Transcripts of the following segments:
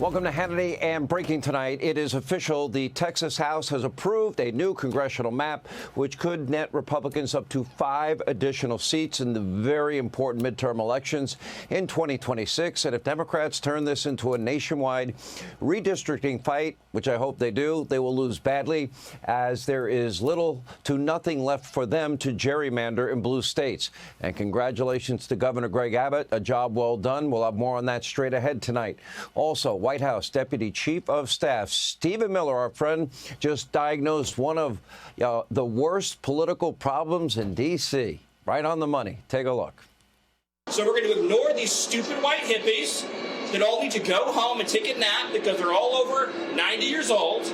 Welcome to Hannity and Breaking tonight. It is official. The Texas House has approved a new congressional map, which could net Republicans up to 5 additional seats in the very important midterm elections in 2026. And if Democrats turn this into a nationwide redistricting fight, which I hope they do, they will lose badly, as there is little to nothing left for them to gerrymander in blue states. And congratulations to Governor Greg Abbott. A job well done. We'll have more on that straight ahead tonight. Also, White House Deputy Chief of Staff Stephen Miller, our friend, just diagnosed one of the worst political problems in D.C. Right on the money. Take a look. So we're going to ignore these stupid white hippies that all need to go home and take a nap because they're all over 90 years old.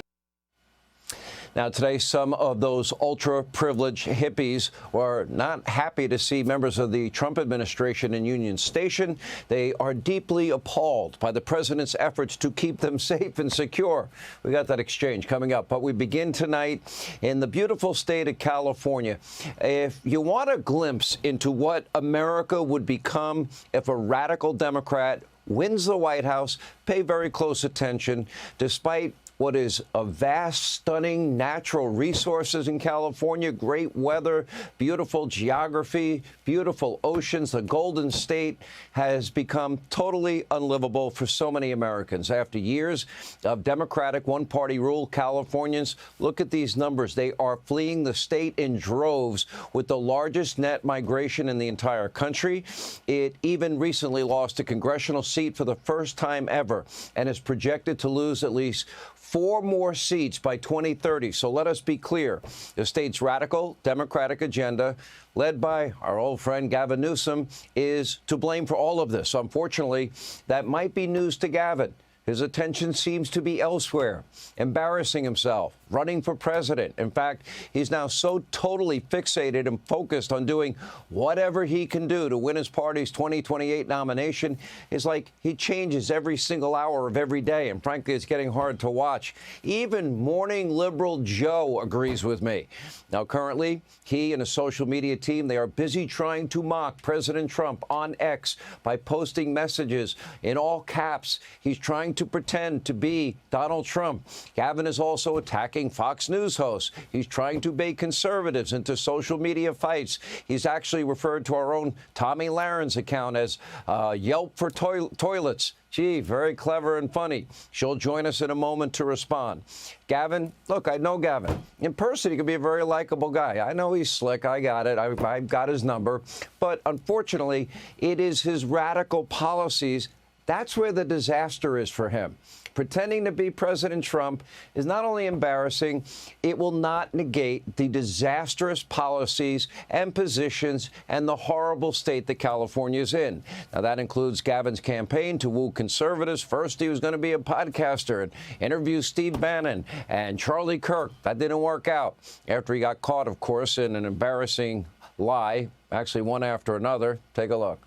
Now, today, some of those ultra-privileged hippies were not happy to see members of the Trump administration in Union Station. They are deeply appalled by the president's efforts to keep them safe and secure. We got that exchange coming up. But we begin tonight in the beautiful state of California. If you want a glimpse into what America would become if a radical Democrat wins the White House, pay very close attention. Despite what is a vast, stunning natural resources in California, great weather, beautiful geography, beautiful oceans. The Golden State has become totally unlivable for so many Americans. After years of Democratic one-party rule, Californians, look at these numbers. They are fleeing the state in droves, with the largest net migration in the entire country. It even recently lost a congressional seat for the first time ever and is projected to lose at least 4 more seats by 2030. So let us be clear. The state's radical Democratic agenda, led by our old friend Gavin Newsom, is to blame for all of this. Unfortunately, that might be news to Gavin. His attention seems to be elsewhere, embarrassing himself, running for president. In fact, he's now so totally fixated and focused on doing whatever he can do to win his party's 2028 nomination. It's like he changes every single hour of every day, and frankly, it's getting hard to watch. Even morning liberal Joe agrees with me. Now, currently, he and his social media team, they are busy trying to mock President Trump on X by posting messages in all caps. He's trying to pretend to be Donald Trump. Gavin is also attacking Fox News hosts. He's trying to bait conservatives into social media fights. He's actually referred to our own Tomi Lahren's account as Yelp for toilets. Gee, very clever and funny. She'll join us in a moment to respond. Gavin, look, I know Gavin. In person, he can be a very likable guy. I know he's slick. I got it. I've got his number. But unfortunately, it is his radical policies. That's where the disaster is for him. Pretending to be President Trump is not only embarrassing, it will not negate the disastrous policies and positions and the horrible state that California is in. Now, that includes Gavin's campaign to woo conservatives. First, he was going to be a podcaster and interview Steve Bannon and Charlie Kirk. That didn't work out after he got caught, of course, in an embarrassing lie, actually one after another. Take a look.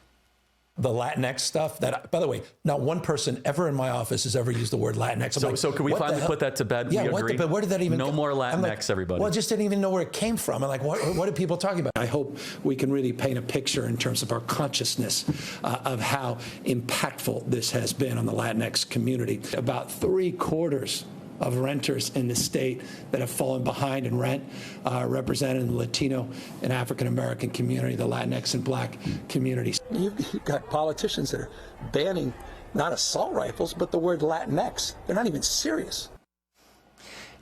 The Latinx stuff, that, by the way, not one person ever in my office has ever used the word Latinx. So can we finally put that to bed? Yeah, but where did that even No go? more Latinx, like, everybody. Well, I just didn't even know where it came from. I'm like, what are people talking about? I hope we can really paint a picture in terms of our consciousness of how impactful this has been on the Latinx community. About 3/4 of renters in the state that have fallen behind in rent, represented in the Latino and African-American community, the Latinx and Black communities. You've got politicians that are banning not assault rifles, but the word Latinx. They're not even serious.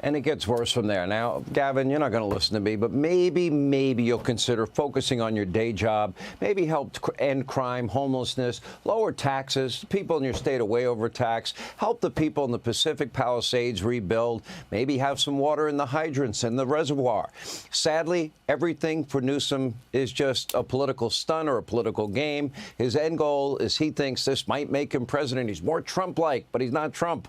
And it gets worse from there. Now, Gavin, you're not going to listen to me, but maybe you'll consider focusing on your day job, maybe help end crime, homelessness, lower taxes. People in your state are way overtaxed. Help the people in the Pacific Palisades rebuild. Maybe have some water in the hydrants and the reservoir. Sadly, everything for Newsom is just a political stunt or a political game. His end goal is he thinks this might make him president. He's more Trump-like, but he's not Trump.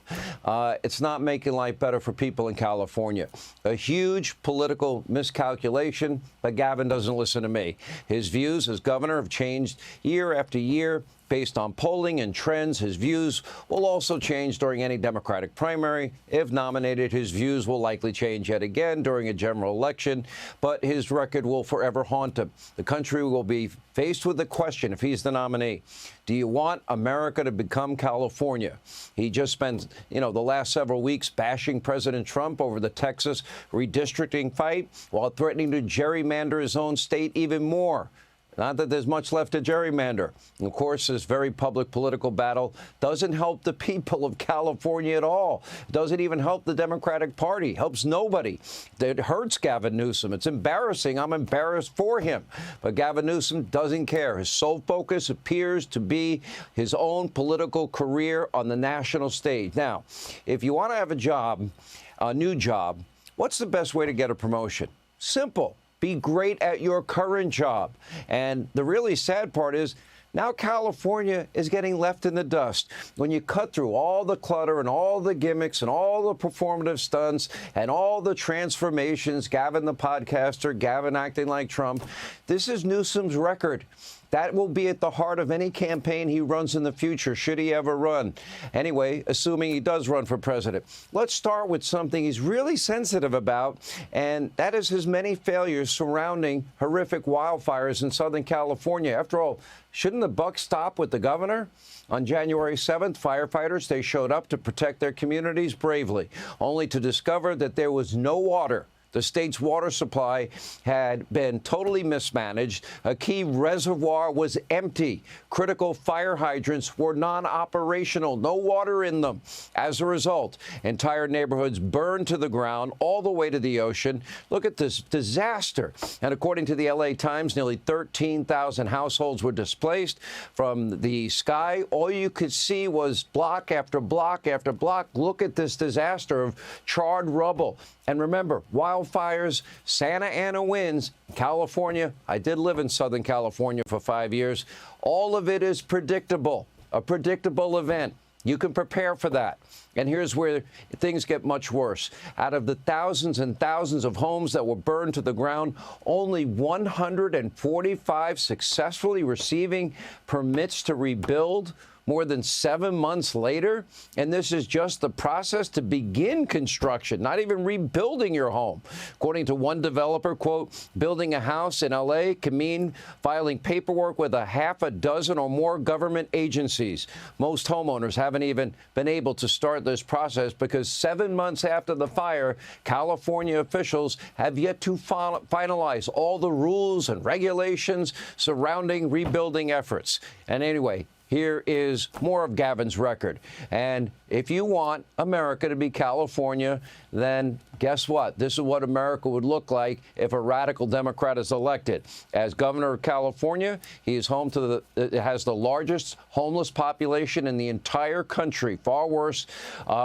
It's not making life better for people in California. A huge political miscalculation, but Gavin doesn't listen to me. His views as governor have changed year after year. Based on polling and trends, his views will also change during any Democratic primary. If nominated, his views will likely change yet again during a general election, but his record will forever haunt him. The country will be faced with the question, if he's the nominee, do you want America to become California? He just spent, the last several weeks bashing President Trump over the Texas redistricting fight while threatening to gerrymander his own state even more. Not that there's much left to gerrymander. Of course, this very public political battle doesn't help the people of California at all. It doesn't even help the Democratic Party. Helps nobody. It hurts Gavin Newsom. It's embarrassing. I'm embarrassed for him. But Gavin Newsom doesn't care. His sole focus appears to be his own political career on the national stage. Now, if you want to have a job, a new job, what's the best way to get a promotion? Simple. Be great at your current job. And the really sad part is now California is getting left in the dust. When you cut through all the clutter and all the gimmicks and all the performative stunts and all the transformations, Gavin the podcaster, Gavin acting like Trump, this is Newsom's record. That will be at the heart of any campaign he runs in the future, should he ever run. Anyway, assuming he does run for president. Let's start with something he's really sensitive about, and that is his many failures surrounding horrific wildfires in Southern California. After all, shouldn't the buck stop with the governor? On January 7th, firefighters, they showed up to protect their communities bravely, only to discover that there was no water. The state's water supply had been totally mismanaged. A key reservoir was empty. Critical fire hydrants were non-operational, no water in them. As a result, entire neighborhoods burned to the ground all the way to the ocean. Look at this disaster. And according to the LA Times, nearly 13,000 households were displaced from the sky. All you could see was block after block after block. Look at this disaster of charred rubble. And remember, wildfires, Santa Ana winds, California. I did live in Southern California for 5 years. All of it is predictable, a predictable event. You can prepare for that. And here's where things get much worse. Out of the thousands and thousands of homes that were burned to the ground, only 145 successfully receiving permits to rebuild more than 7 months later. And this is just the process to begin construction, not even rebuilding your home. According to one developer, quote, building a house in L.A. can mean filing paperwork with a half a dozen or more government agencies. Most homeowners haven't even been able to start this process because 7 months after the fire, California officials have yet to finalize all the rules and regulations surrounding rebuilding efforts. And anyway, here is more of Gavin's record. And if you want America to be California, then guess what? This is what America would look like if a radical Democrat is elected. As governor of California, he is home to has the largest homeless population in the entire country, far worse,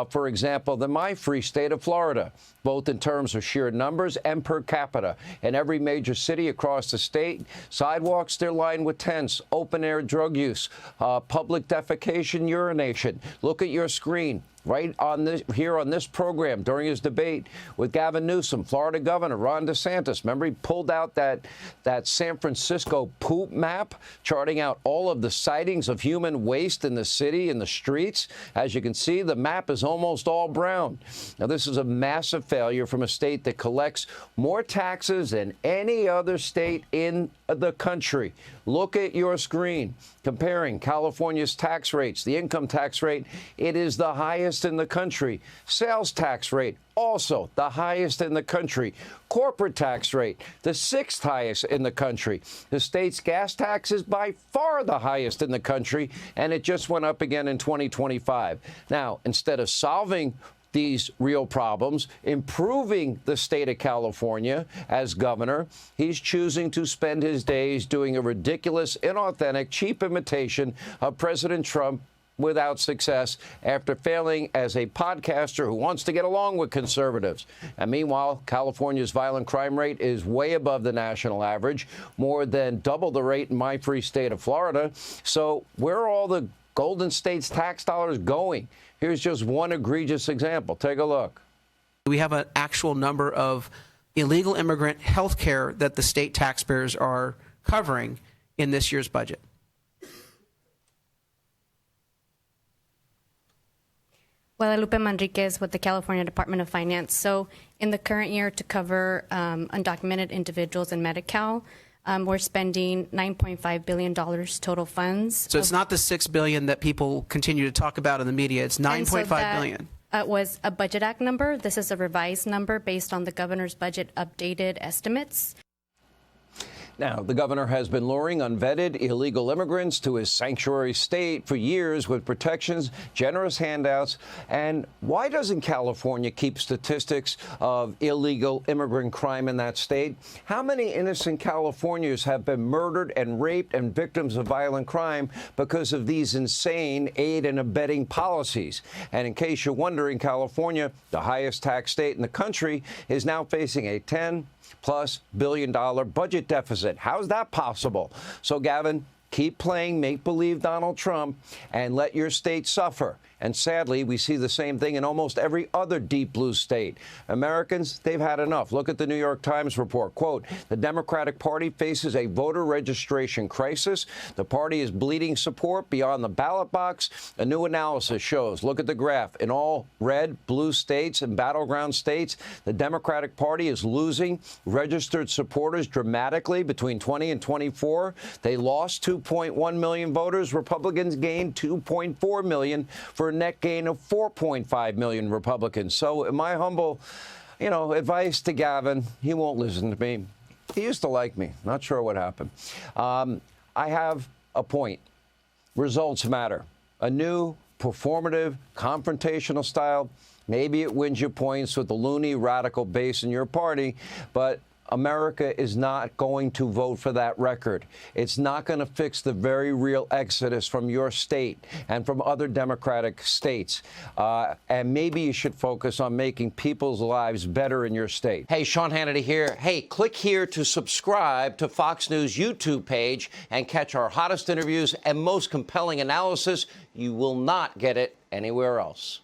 for example, than my free state of Florida, both in terms of sheer numbers and per capita. In every major city across the state, sidewalks, they're lined with tents, open-air drug use, public defecation, urination. Look at your screen. Right on this, here on this program during his debate with Gavin Newsom, Florida Governor Ron DeSantis. Remember, he pulled out that San Francisco poop map, charting out all of the sightings of human waste in the city, in the streets. As you can see, the map is almost all brown. Now, this is a massive failure from a state that collects more taxes than any other state in the country. Look at your screen, comparing California's tax rates. The income tax rate, it is the highest in the country. Sales tax rate, also the highest in the country. Corporate tax rate, the 6th highest in the country. The state's gas tax is by far the highest in the country, and it just went up again in 2025. Now, instead of solving these real problems, improving the state of California as governor, he's choosing to spend his days doing a ridiculous, inauthentic, cheap imitation of President Trump without success after failing as a podcaster who wants to get along with conservatives. And meanwhile, California's violent crime rate is way above the national average, more than double the rate in my free state of Florida. So where are all the Golden State's tax dollars going? Here's just one egregious example. Take a look. We have an actual number of illegal immigrant health care that the state taxpayers are covering in this year's budget. Guadalupe Manriquez with the California Department of Finance. So in the current year, to cover undocumented individuals in Medi-Cal, we're spending $9.5 billion total funds. So it's not the $6 billion that people continue to talk about in the media. It's $9.5 billion. Was a Budget Act number. This is a revised number based on the governor's budget updated estimates. Now, the governor has been luring unvetted illegal immigrants to his sanctuary state for years with protections, generous handouts. And why doesn't California keep statistics of illegal immigrant crime in that state? How many innocent Californians have been murdered and raped and victims of violent crime because of these insane aid and abetting policies? And in case you're wondering, California, the highest tax state in the country, is now facing a $10+ billion budget deficit. How's that possible? So, Gavin, keep playing make-believe Donald Trump and let your state suffer. And sadly, we see the same thing in almost every other deep blue state. Americans, they've had enough. Look at the New York Times report. Quote, the Democratic Party faces a voter registration crisis. The party is bleeding support beyond the ballot box. A new analysis shows, look at the graph, in all red, blue states and battleground states, the Democratic Party is losing registered supporters dramatically between 20 and 24. They lost 2.1 million voters. Republicans gained 2.4 million for a net gain of 4.5 million Republicans. So in my humble, advice to Gavin, he won't listen to me. He used to like me. Not sure what happened. I have a point. Results matter. A new performative, confrontational style. Maybe it wins you points with the loony radical base in your party, but America is not going to vote for that record. It's not going to fix the very real exodus from your state and from other Democratic states. And maybe you should focus on making people's lives better in your state. Hey, Sean Hannity here. Hey, click here to subscribe to Fox News YouTube page and catch our hottest interviews and most compelling analysis. You will not get it anywhere else.